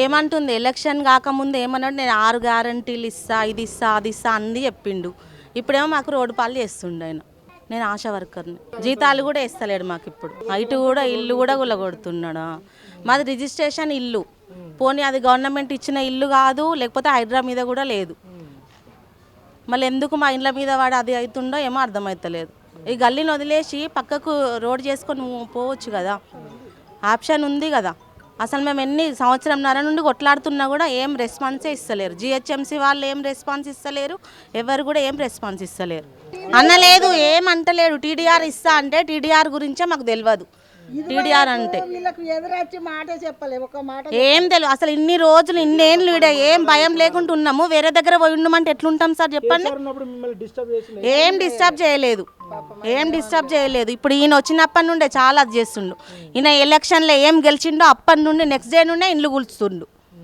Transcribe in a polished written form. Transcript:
ఏమంటుంది ఎలక్షన్ కాకముందు ఏమన్నాడు, నేను 6 గ్యారంటీలు ఇస్తా, ఇది ఇస్తా, అది ఇస్తా అంది చెప్పిండు. ఇప్పుడేమో మాకు రోడ్డు పాలు చేస్తుండు ఆయన. నేను ఆశా వర్కర్ని, జీతాలు కూడా ఇస్తలేడు మాకు. ఇప్పుడు ఇటు కూడా ఇల్లు కూడా గుల్లగొడుతున్నాడు. మాది రిజిస్ట్రేషన్ ఇల్లు, పోనీ అది గవర్నమెంట్ ఇచ్చిన ఇల్లు కాదు, లేకపోతే హైడ్రా మీద కూడా లేదు. మళ్ళీ ఎందుకు మా ఇండ్ల మీద వాడు అది అవుతుండో ఏమో అర్థమవుతలేదు. ఈ గల్లీని వదిలేసి పక్కకు రోడ్ చేసుకొని పోవచ్చు కదా, ఆప్షన్ ఉంది కదా. అసలు మేము ఎన్ని సంవత్సరంన్నర నుండి కొట్లాడుతున్నా కూడా ఏం రెస్పాన్సే ఇస్తలేరు. జిహెచ్ఎంసీ వాళ్ళు ఏం రెస్పాన్స్ ఇస్తలేరు, ఎవరు కూడా ఏం రెస్పాన్స్ ఇస్తలేరు. అనలేదు, ఏమంటలేడు. టీడీఆర్ ఇస్తా అంటే టీడీఆర్ గురించే మాకు తెలియదు. టీడీఆర్ అంటే ఏం తెలియదు అసలు. ఇన్ని రోజులు ఇన్నేళ్ళు ఈడ ఏం భయం లేకుండా ఉన్నాము. వేరే దగ్గర పోయి ఉండమంటే ఎట్లుంటాం సార్ చెప్పండి. ఏం డిస్టర్బ్ చేయలేదు, ఏం డిస్టర్బ్ చేయలేదు. ఇప్పుడు ఈయన వచ్చినప్పటి నుండే చాలా అది చేస్తుండు. ఈయన ఎలక్షన్లో ఏం గెలిచిండో అప్పటి నుండి నెక్స్ట్ డే నుండే ఇండ్లు కూల్చుతుండు.